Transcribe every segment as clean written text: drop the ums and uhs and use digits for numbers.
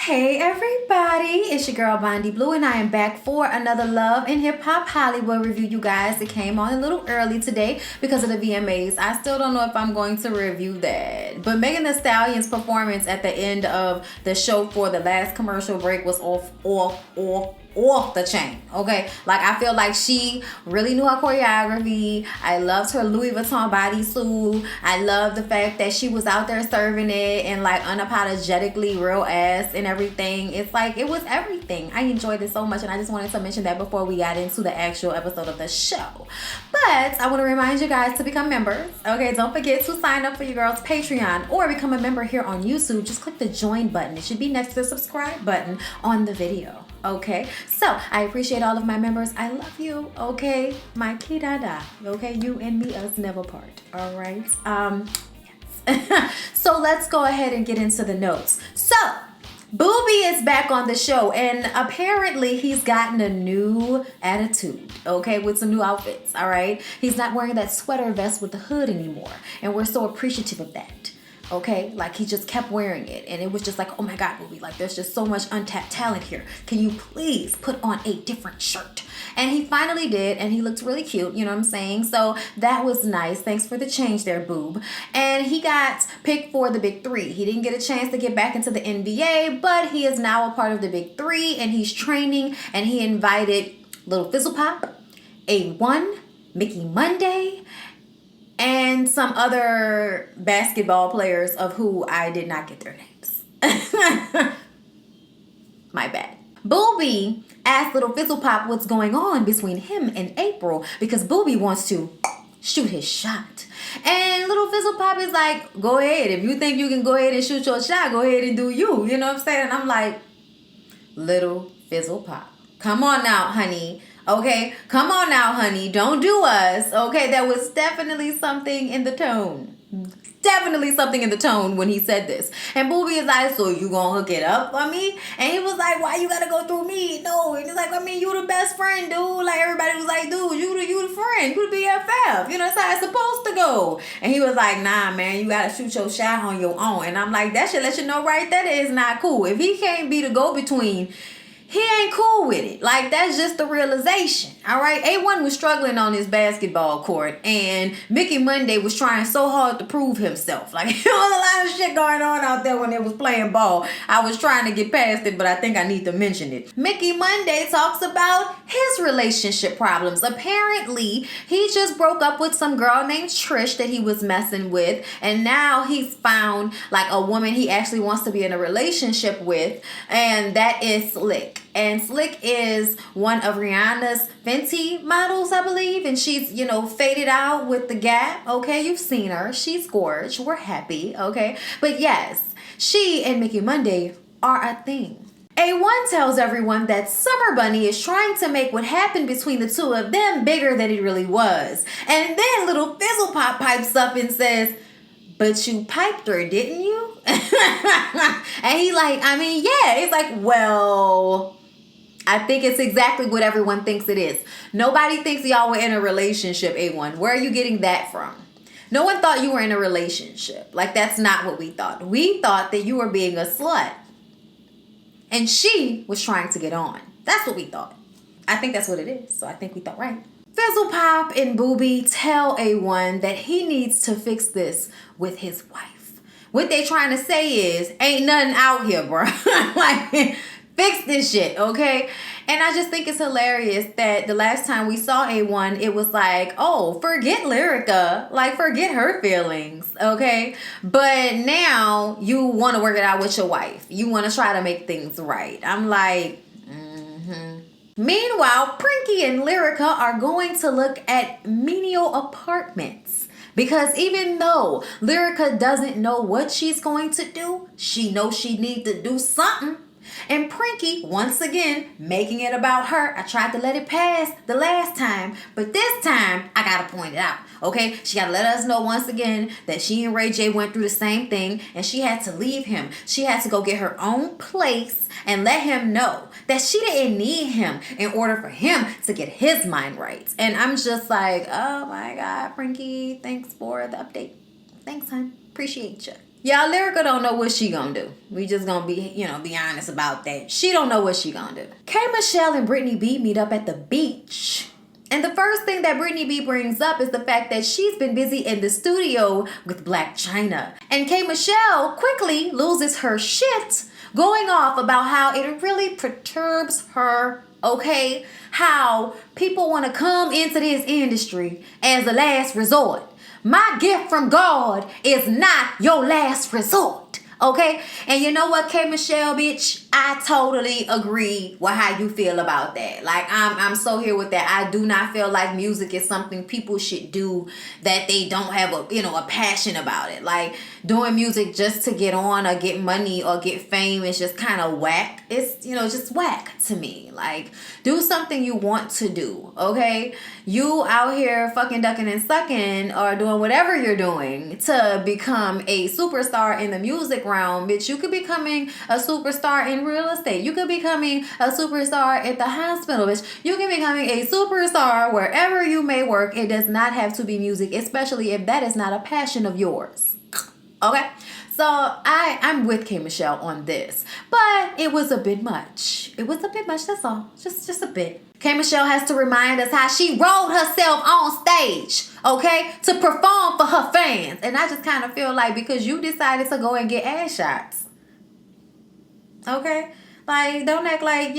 Hey everybody, it's your girl Bondy Blue and I am back for another Love and Hip Hop Hollywood review, you guys. It came on a little early today because of the VMAs. I still don't know if I'm going to review that. But Megan Thee Stallion's performance at the end of the show for the last commercial break was off the chain, okay? Like, I feel like she really knew her choreography. I loved her Louis Vuitton bodysuit. I love the fact that she was out there serving it and like unapologetically real ass and everything. It's like, it was everything. I enjoyed it so much, and I just wanted to mention that before we got into the actual episode of the show. But I want to remind you guys to become members, okay? Don't forget to sign up for your girl's Patreon or become a member here on YouTube. Just click the join button. It should be next to the subscribe button on the video. Okay, so I appreciate all of my members. I love you. Okay, my kidada. Okay, you and me, us never part. All right. Yes. So let's go ahead and get into the notes. So Booby is back on the show, and apparently he's gotten a new attitude, okay, with some new outfits. All right, he's not wearing that sweater vest with the hood anymore, and we're so appreciative of that. Okay, like he just kept wearing it, and it was just like, oh my God, Booby, like there's just so much untapped talent here. Can you please put on a different shirt? And he finally did, and he looked really cute, you know what I'm saying? So that was nice. Thanks for the change there, Boob. And he got picked for the Big Three. He didn't get a chance to get back into the NBA, but he is now a part of the Big Three, and he's training, and he invited Little Fizzle Pop, A1, Mickey Monday, and some other basketball players of who I did not get their names. My bad. Booby asked Little Fizzle Pop what's going on between him and April because Booby wants to shoot his shot. And Little Fizzle Pop is like, go ahead. If you think you can go ahead and shoot your shot, go ahead and do you. You know what I'm saying? And I'm like, Little Fizzle Pop, come on now, honey. Okay, come on now, honey. Don't do us. Okay, there was definitely something in the tone. Definitely something in the tone when he said this. And Booby is like, so you gonna hook it up for me? And he was like, why you gotta go through me? No. And he's like, I mean, you the best friend, dude. Like, everybody was like, dude, you the friend. You the BFF. You know, that's how it's supposed to go. And he was like, nah, man, you gotta shoot your shot on your own. And I'm like, that should let you know right there that is not cool. If he can't be the go-between, he ain't cool with it. Like, that's just the realization. All right. A1 was struggling on his basketball court, and Mickey Monday was trying so hard to prove himself. Like, there was a lot of shit going on out there when they was playing ball. I was trying to get past it, but I think I need to mention it. Mickey Monday talks about his relationship problems. Apparently, he just broke up with some girl named Trish that he was messing with, and now he's found like a woman he actually wants to be in a relationship with, and that is Slick. And Slick is one of Rihanna's Fenty models, I believe. And she's, you know, faded out with the Gap. Okay, you've seen her. She's gorgeous. We're happy. Okay. But yes, she and Mickey Monday are a thing. A1 tells everyone that Summer Bunny is trying to make what happened between the two of them bigger than it really was. And then Little Fizzle Pop pipes up and says, but you piped her, didn't you? And he like, I mean, yeah. It's like, well, I think it's exactly what everyone thinks it is. Nobody thinks y'all were in a relationship, A1. Where are you getting that from? No one thought you were in a relationship. Like, that's not what we thought. We thought that you were being a slut. And she was trying to get on. That's what we thought. I think that's what it is. So I think we thought right. Fizzle Pop and Booby tell A1 that he needs to fix this with his wife. What they trying to say is, ain't nothing out here, bro. Like, fix this shit, okay? And I just think it's hilarious that the last time we saw A1, it was like, oh, forget Lyrica. Like, forget her feelings, okay? But now you want to work it out with your wife. You want to try to make things right. I'm like, Meanwhile, Prinky and Lyrica are going to look at menial apartments. Because even though Lyrica doesn't know what she's going to do, she knows she needs to do something. And Prinky, once again, making it about her. I tried to let it pass the last time, but this time I gotta point it out, okay? She gotta let us know once again that she and Ray J went through the same thing, and she had to leave him. She had to go get her own place and let him know that she didn't need him in order for him to get his mind right. And I'm just like, oh my God, Prinky, thanks for the update. Thanks, hon. Appreciate you. Y'all, Lyrica don't know what she gonna do. We just gonna be honest about that. She don't know what she gonna do. K. Michelle and Brittany B meet up at the beach. And the first thing that Brittany B brings up is the fact that she's been busy in the studio with Blac Chyna. And K. Michelle quickly loses her shit, going off about how it really perturbs her, okay? How people want to come into this industry as a last resort. My gift from God is not your last resort. Okay? And you know what, K. Michelle, bitch? I totally agree with how you feel about that. Like, I'm so here with that. I do not feel like music is something people should do that they don't have a passion about it. Like, doing music just to get on or get money or get fame is just kind of whack. It's, just whack to me. Like, do something you want to do, okay? You out here fucking ducking and sucking or doing whatever you're doing to become a superstar in the music realm, bitch. You could be becoming a superstar in real estate. You could be becoming a superstar at the hospital, bitch. You can be becoming a superstar wherever you may work. It does not have to be music, especially if that is not a passion of yours. Okay? So I'm with K. Michelle on this. But it was a bit much. It was a bit much, that's all. Just a bit. K. Michelle has to remind us how she rolled herself on stage, okay, to perform for her fans. And I just kind of feel like because you decided to go and get ass shots, okay? Like, don't act like,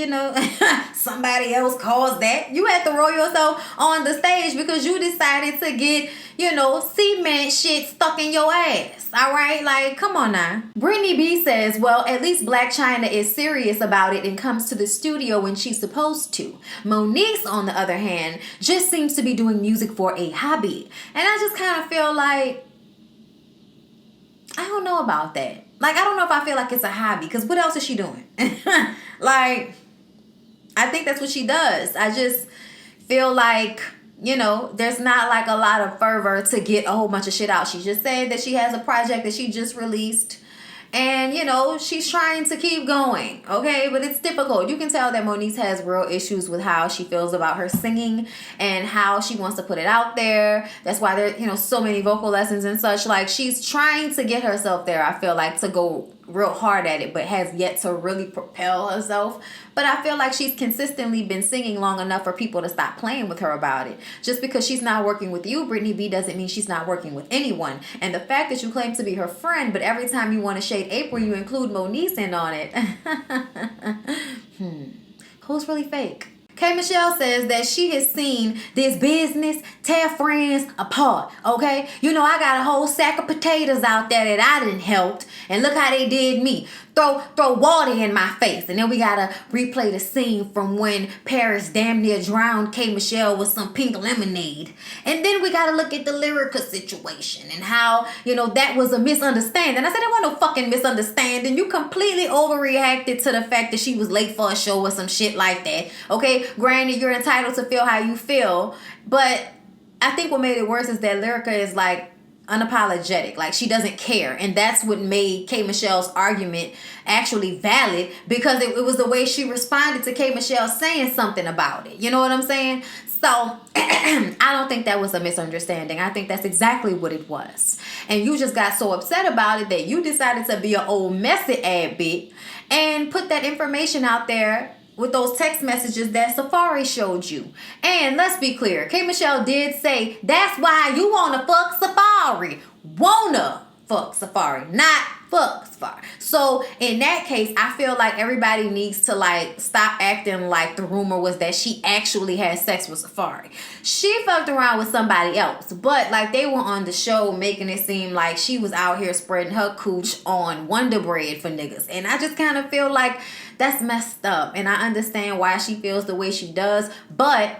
somebody else caused that. You had to roll yourself on the stage because you decided to get, cement shit stuck in your ass. All right? Like, come on now. Brittany B says, well, at least Blac Chyna is serious about it and comes to the studio when she's supposed to. Monique, on the other hand, just seems to be doing music for a hobby. And I just kind of feel like, I don't know about that. Like, I don't know if I feel like it's a hobby, because what else is she doing? Like, I think that's what she does. I just feel like, there's not like a lot of fervor to get a whole bunch of shit out. She just said that she has a project that she just released. And, she's trying to keep going, okay? But it's difficult. You can tell that Monique has real issues with how she feels about her singing and how she wants to put it out there. That's why there, so many vocal lessons and such. Like, she's trying to get herself there, I feel like, to go real hard at it, but has yet to really propel herself. But I feel like she's consistently been singing long enough for people to stop playing with her about it. Just because she's not working with you, Brittany B, doesn't mean she's not working with anyone. And the fact that you claim to be her friend, but every time you want to shade April, you include Monique in on it. Who's really fake? K. Michelle says that she has seen this business tear friends apart, okay? I got a whole sack of potatoes out there that I didn't help, and look how they did me. Throw water in my face. And then we gotta replay the scene from when Paris damn near drowned K. Michelle with some pink lemonade. And then we gotta look at the Lyrica situation and how, that was a misunderstanding. I said, there wasn't no fucking misunderstanding. You completely overreacted to the fact that she was late for a show or some shit like that. Okay, granted, you're entitled to feel how you feel. But I think what made it worse is that Lyrica is like, unapologetic, like she doesn't care, and that's what made K. Michelle's argument actually valid, because it was the way she responded to K. Michelle saying something about it. You know what I'm saying? So I don't think that was a misunderstanding. I think that's exactly what it was, and you just got so upset about it that you decided to be an old messy ad bit and put that information out there with those text messages that Safari showed you. And let's be clear, K. Michelle did say that's why you wanna fuck Safari. Wanna fuck Safari, not fuck Safari. So in that case, I feel like everybody needs to like stop acting like the rumor was that she actually had sex with Safari. She fucked around with somebody else, but like they were on the show making it seem like she was out here spreading her cooch on Wonder Bread for niggas. And I just kind of feel like that's messed up. And I understand why she feels the way she does, but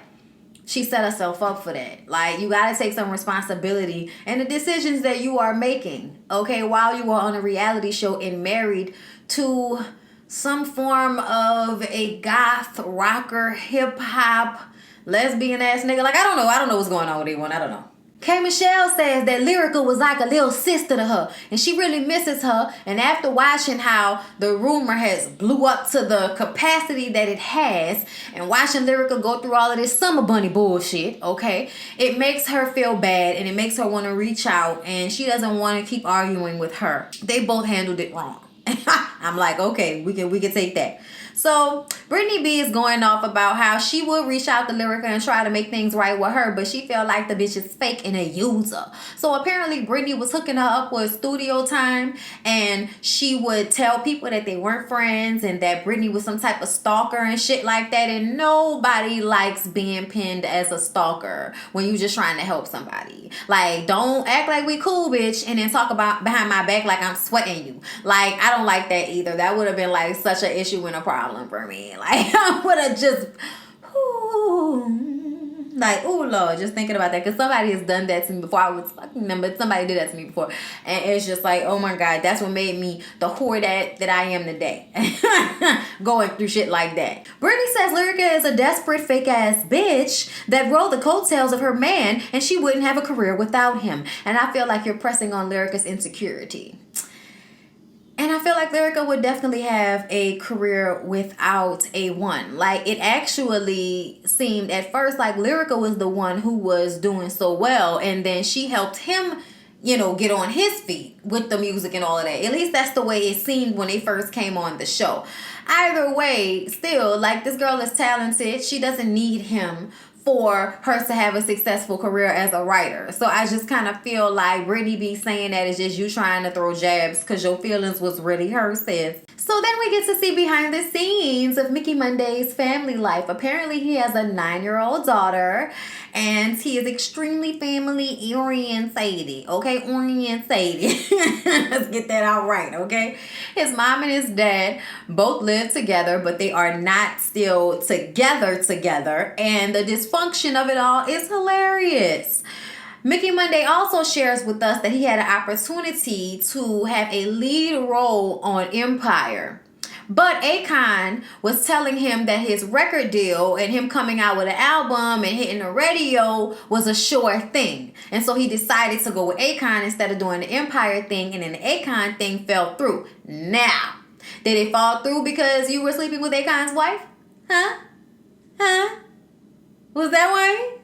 she set herself up for that. Like, you got to take some responsibility and the decisions that you are making, okay, while you are on a reality show and married to some form of a goth, rocker, hip-hop, lesbian-ass nigga. Like, I don't know what's going on with anyone. I don't know. K. Michelle says that Lyrica was like a little sister to her, and she really misses her. And after watching how the rumor has blew up to the capacity that it has, and watching Lyrica go through all of this summer bunny bullshit, okay, it makes her feel bad, and it makes her want to reach out, and she doesn't want to keep arguing with her. They both handled it wrong. I'm like, okay, we can take that. So Brittany B is going off about how she would reach out to Lyrica and try to make things right with her, but she felt like the bitch is fake and a user. So apparently Brittany was hooking her up with studio time, and she would tell people that they weren't friends and that Brittany was some type of stalker and shit like that. And nobody likes being pinned as a stalker when you just trying to help somebody. Like, don't act like we cool, bitch, and then talk about behind my back like I'm sweating you. Like, I don't like that either. That would have been like such an issue and a problem for me. Like, I would have just, like, oh Lord, just thinking about that, because somebody has done that to me before. I was fucking them, but somebody did that to me before, and it's just like, oh my God, that's what made me the whore that I am today. Going through shit like that. Brittany says Lyrica is a desperate fake ass bitch that rode the coattails of her man, and she wouldn't have a career without him. And I feel like you're pressing on Lyrica's insecurity. And I feel like Lyrica would definitely have a career without A1. Like, it actually seemed at first like Lyrica was the one who was doing so well, and then she helped him, you know, get on his feet with the music and all of that. At least that's the way it seemed when they first came on the show. Either way, still, like, this girl is talented. She doesn't need him for her to have a successful career as a writer. So I just kind of feel like Brittany B saying that is just you trying to throw jabs because your feelings was really hers, sis. So then we get to see behind the scenes of Mickey Monday's family life. Apparently he has a 9-year-old daughter, and he is extremely family orientated. Okay, orientated. Let's get that out right, okay? His mom and his dad both live together, but they are not still together, and the dysfunction of it all is hilarious. Mickey Monday also shares with us that he had an opportunity to have a lead role on Empire. But Akon was telling him that his record deal and him coming out with an album and hitting the radio was a sure thing. And so he decided to go with Akon instead of doing the Empire thing, and then the Akon thing fell through. Now, did it fall through because you were sleeping with Akon's wife? Huh? Was that why?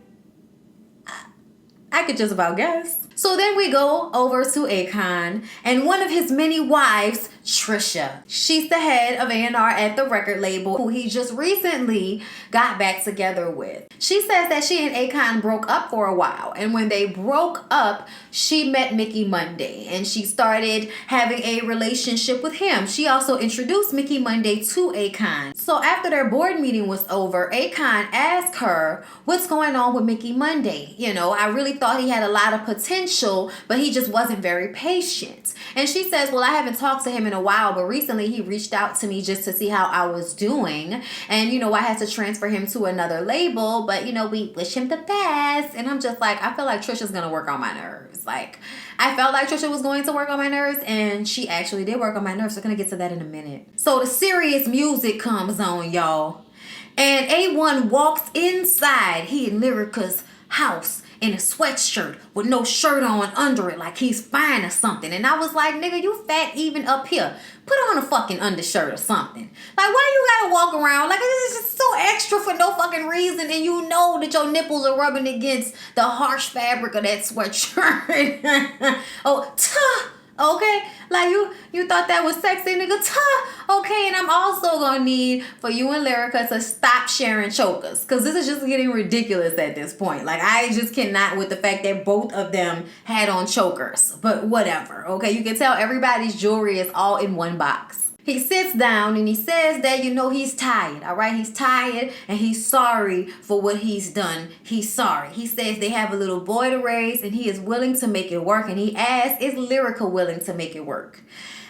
I could just about guess. So then we go over to Akon and one of his many wives, Trisha. She's the head of A&R at the record label, who he just recently got back together with. She says that she and Akon broke up for a while, and when they broke up, she met Mickey Monday and she started having a relationship with him. She also introduced Mickey Monday to Akon. So after their board meeting was over, Akon asked her, what's going on with Mickey Monday? You know, I really thought he had a lot of potential, but he just wasn't very patient. And she says, well, I haven't talked to him in a while, but recently he reached out to me just to see how I was doing. And, you know, I had to transfer him to another label, but, you know, we wish him the best. And I'm just like, I feel like Trisha's going to work on my nerves. Like, I felt like Trisha was going to work on my nerves, and she actually did work on my nerves. So we're going to get to that in a minute. So the serious music comes on, y'all. And A1 walks inside he and Lyrica's house in a sweatshirt with no shirt on under it, like he's fine or something. And I was like, nigga, you fat even up here. Put on a fucking undershirt or something. Like, why you gotta walk around like this is just so extra for no fucking reason, and you know that your nipples are rubbing against the harsh fabric of that sweatshirt. Okay, like you thought that was sexy, nigga. Okay, and I'm also gonna need for you and Lyrica to stop sharing chokers, because this is just getting ridiculous at this point. Like, I just cannot with the fact that both of them had on chokers. But whatever, okay? You can tell everybody's jewelry is all in one box. He sits down and he says that, you know, he's tired, all right? He's tired and he's sorry for what he's done. He's sorry. He says they have a little boy to raise and he is willing to make it work. And he asks, is Lyrica willing to make it work?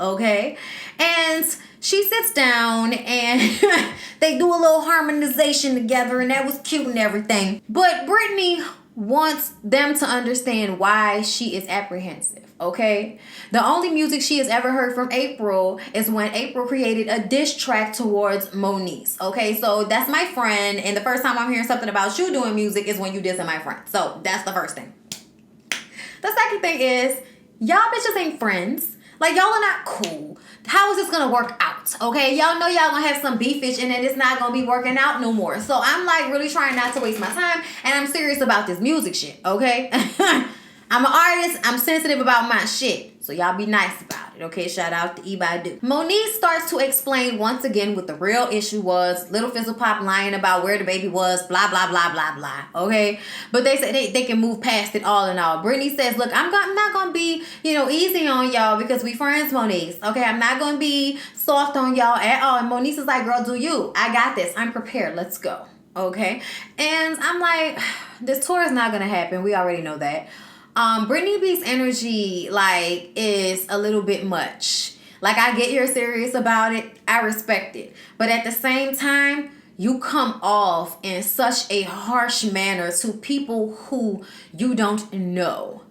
okay? And she sits down and they do a little harmonization together, and that was cute and everything. But Brittany wants them to understand why she is apprehensive, okay? The only music she has ever heard from April is when April created a diss track towards Moniece, okay? So that's my friend, and the first time I'm hearing something about you doing music is when you dissing my friend. So that's the first thing. The second thing is, y'all bitches ain't friends. Like, y'all are not cool. How is this gonna work out? Okay, y'all know y'all gonna have some beefish and then it's not gonna be working out no more. So I'm like really trying not to waste my time, and I'm serious about this music shit, okay? I'm an artist, I'm sensitive about my shit. So y'all be nice about it, okay? Shout out to Ebadu. Moniece starts to explain once again what the real issue was. Little Fizzle Pop lying about where the baby was, blah, blah, blah, blah, blah, okay? But they say they can move past it all in all. Brittany says, look, I'm not going to be, easy on y'all because we friends, Moniece, okay? I'm not going to be soft on y'all at all. And Moniece is like, girl, do you. I got this. I'm prepared. Let's go, okay? And I'm like, this tour is not going to happen. We already know that. Brittany B's energy, like, is a little bit much. Like, I get you're serious about it. I respect it. But at the same time, you come off in such a harsh manner to people who you don't know.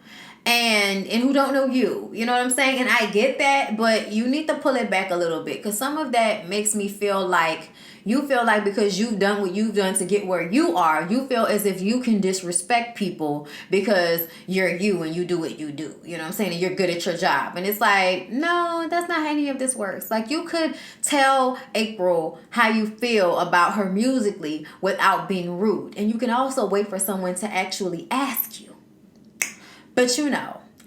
And who don't know you. You know what I'm saying? And I get that, but you need to pull it back a little bit. Because some of that makes me feel like you feel like because you've done what you've done to get where you are, you feel as if you can disrespect people because you're you and you do what you do. You know what I'm saying? And you're good at your job. And it's like, no, that's not how any of this works. Like, you could tell April how you feel about her musically without being rude. And you can also wait for someone to actually ask you. But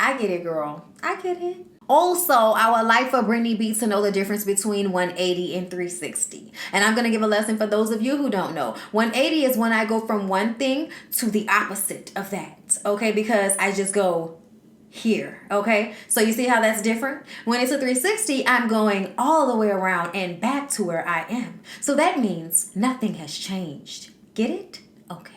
I get it, girl. I get it. Also, I would like for Brittany B to know the difference between 180 and 360. And I'm going to give a lesson for those of you who don't know. 180 is when I go from one thing to the opposite of that, okay? Because I just go here, okay? So you see how that's different? When it's a 360, I'm going all the way around and back to where I am. So that means nothing has changed. Get it? Okay.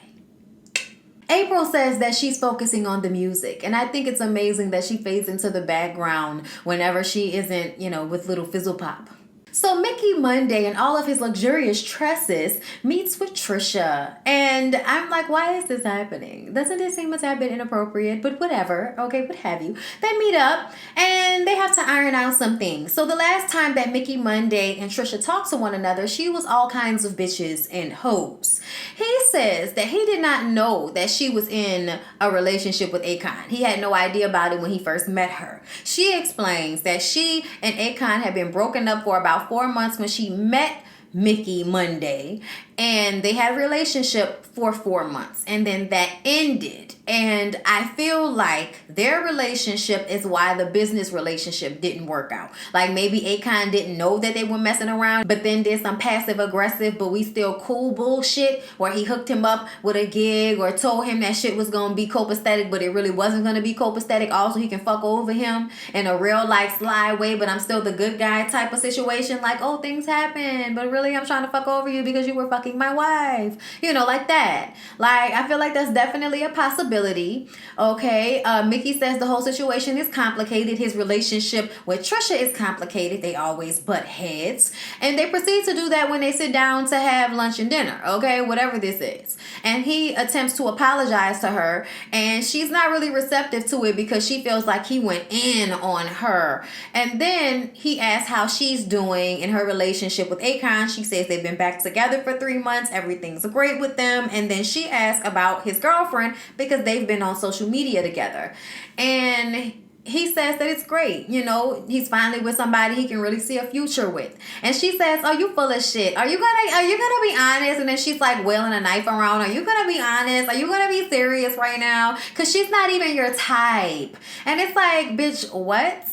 April says that she's focusing on the music, and I think it's amazing that she fades into the background whenever she isn't, with Little Fizzle Pop. So Mickey Monday and all of his luxurious tresses meets with Trisha. And I'm like, why is this happening? Doesn't it seem a tad bit inappropriate? But whatever. Okay, what have you. They meet up and they have to iron out some things. So the last time that Mickey Monday and Trisha talked to one another, she was all kinds of bitches and hoes. He says that he did not know that she was in a relationship with Akon. He had no idea about it when he first met her. She explains that she and Akon had been broken up for about 4 months when she met Mickey Monday, and they had a relationship for 4 months, and then that ended. And I feel like their relationship is why the business relationship didn't work out. Like, maybe Akon didn't know that they were messing around, but then did some passive aggressive but we still cool bullshit where he hooked him up with a gig or told him that shit was gonna be copacetic, but it really wasn't gonna be copacetic. Also, he can fuck over him in a real like sly way, but I'm still the good guy type of situation. Like, oh, things happen, but really I'm trying to fuck over you because you were fucking my wife. Like that. Like, I feel like that's definitely a possibility. Okay, Mickey says the whole situation is complicated. His relationship with Trisha is complicated. They always butt heads. And they proceed to do that when they sit down to have lunch and dinner. Okay, whatever this is. And he attempts to apologize to her. And she's not really receptive to it because she feels like he went in on her. And then he asks how she's doing in her relationship with Akon. She says they've been back together for 3 months. Everything's great with them. And then she asks about his girlfriend because they've been on social media together. And he says that it's great. He's finally with somebody he can really see a future with. And she says, oh, you full of shit. Are you gonna be honest? And then she's like wailing a knife around. Are you gonna be honest? Are you gonna be serious right now? Because she's not even your type. And it's like, bitch, what?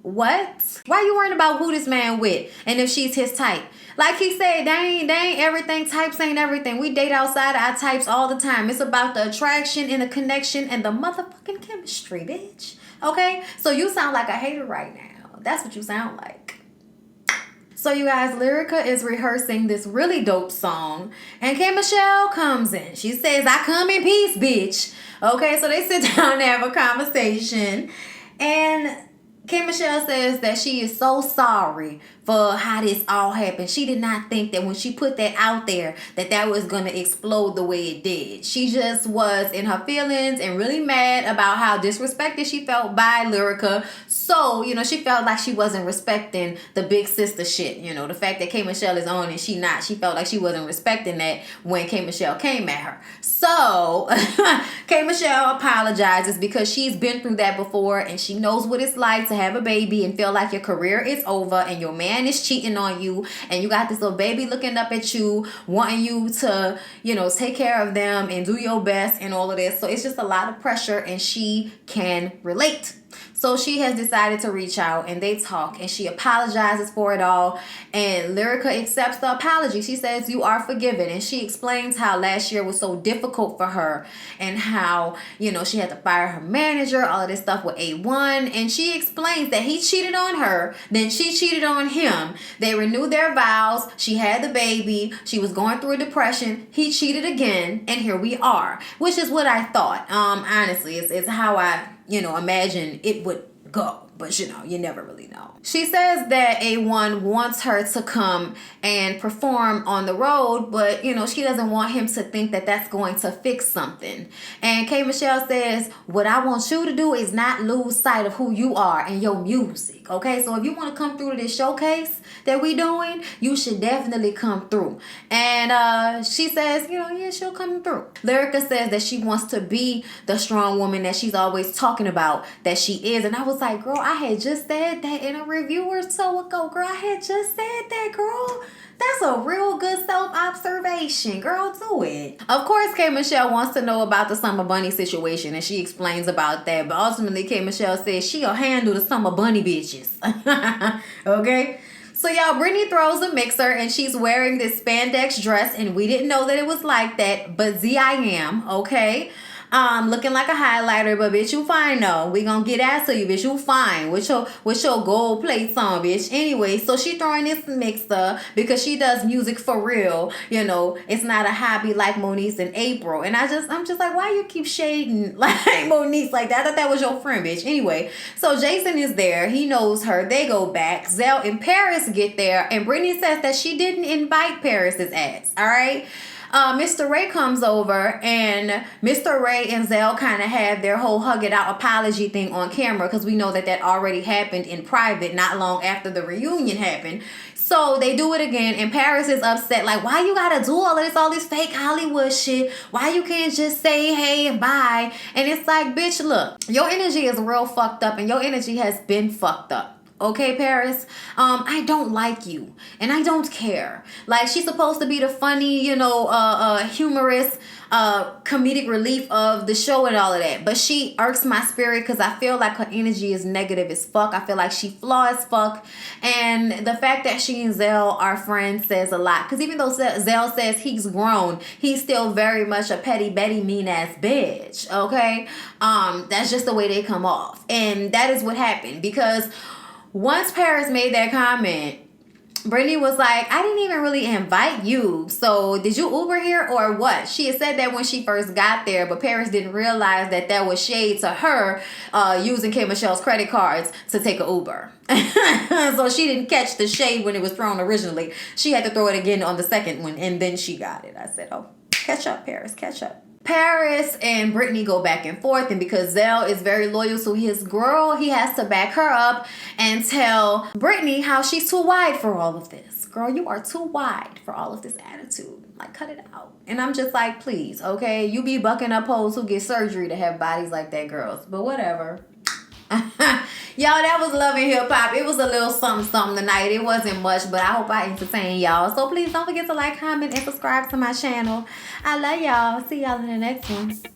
Why you worrying about who this man with and if she's his type? Like he said, they ain't everything. Types ain't everything. We date outside of our types all the time. It's about the attraction and the connection and the motherfucking chemistry, bitch. Okay? So you sound like a hater right now. That's what you sound like. So you guys, Lyrica is rehearsing this really dope song. And K. Michelle comes in. She says, I come in peace, bitch. Okay? So they sit down and have a conversation. And K. Michelle says that she is so sorry for how this all happened. She did not think that when she put that out there that was going to explode the way it did. She just was in her feelings and really mad about how disrespected she felt by Lyrica. So, you know, she felt like she wasn't respecting the big sister shit. You know, the fact that K. Michelle is on and she not. She felt like she wasn't respecting that when K. Michelle came at her. So, K. Michelle apologizes because she's been through that before and she knows what it's like to have a baby and feel like your career is over and your man is cheating on you and you got this little baby looking up at you, wanting you to, you know, take care of them and do your best and all of this. So it's just a lot of pressure and she can relate. So she has decided to reach out and they talk and she apologizes for it all. And Lyrica accepts the apology. She says, you are forgiven. And she explains how last year was so difficult for her and how, you know, she had to fire her manager, all of this stuff with A1. And she explains that he cheated on her. Then she cheated on him. They renewed their vows. She had the baby. She was going through a depression. He cheated again. And here we are, which is what I thought. Honestly, it's how I, you know, imagine it would go. But, you know, you never really know. She says that A1 wants her to come and perform on the road, but, you know, she doesn't want him to think that that's going to fix something. And K. Michelle says, what I want you to do is not lose sight of who you are and your music, okay? So if you want to come through to this showcase that we doing, you should definitely come through. And she says, you know, yeah, she'll come through. Lyrica says that she wants to be the strong woman that she's always talking about that she is. And I was like, girl, I had just said that in a review or so ago. Girl, I had just said that, girl. That's a real good self-observation. Girl, do it. Of course, K. Michelle wants to know about the Summer Bunny situation, and she explains about that. But ultimately, K. Michelle says she'll handle the Summer Bunny bitches. Okay? So, y'all, Brittany throws a mixer, and she's wearing this spandex dress, and we didn't know that it was like that, but I am, okay? Looking like a highlighter, but bitch, you fine though. We gonna get ass to you, bitch. You fine with your gold plates on, bitch. Anyway, so she throwing this mixer because she does music for real. You know, it's not a hobby like Moniece and April. And I'm just like, why you keep shading like Moniece like that? I thought that was your friend, bitch. Anyway, so Jason is there. He knows her. They go back. Zell and Paris get there, and Brittany says that she didn't invite Paris's ass. All right. Mr. Ray comes over, and Mr. Ray and Zell kind of have their whole hug it out apology thing on camera because we know that already happened in private not long after the reunion happened. So they do it again, and Paris is upset, like, why you gotta do all this fake Hollywood shit? Why you can't just say hey and bye? And it's like, bitch, look, your energy is real fucked up, and your energy has been fucked up. Okay, Paris, I don't like you, and I don't care. Like, she's supposed to be the funny, you know, humorous, comedic relief of the show and all of that. But she irks my spirit because I feel like her energy is negative as fuck. I feel like she flawed as fuck. And the fact that she and Zell are friends says a lot. Because even though Zell says he's grown, he's still very much a petty Betty mean ass bitch. Okay? That's just the way they come off. And that is what happened. Because once Paris made that comment, Brittany was like, I didn't even really invite you. So did you Uber here or what? She had said that when she first got there, but Paris didn't realize that was shade to her using K. Michelle's credit cards to take an Uber. So she didn't catch the shade when it was thrown originally. She had to throw it again on the second one, and then she got it. I said, oh, catch up, Paris, catch up. Paris and Brittany go back and forth, and because Zell is very loyal to his girl, he has to back her up and tell Brittany how she's too wide for all of this. Girl, you are too wide for all of this attitude. Like, cut it out. And I'm just like, please, okay? You be bucking up hoes who get surgery to have bodies like that, girls. But whatever. Y'all, that was Love and Hip Hop. It was a little something tonight. It wasn't much, but I hope I entertained y'all. So please don't forget to like, comment, and subscribe to my channel. I love y'all. See y'all in the next one.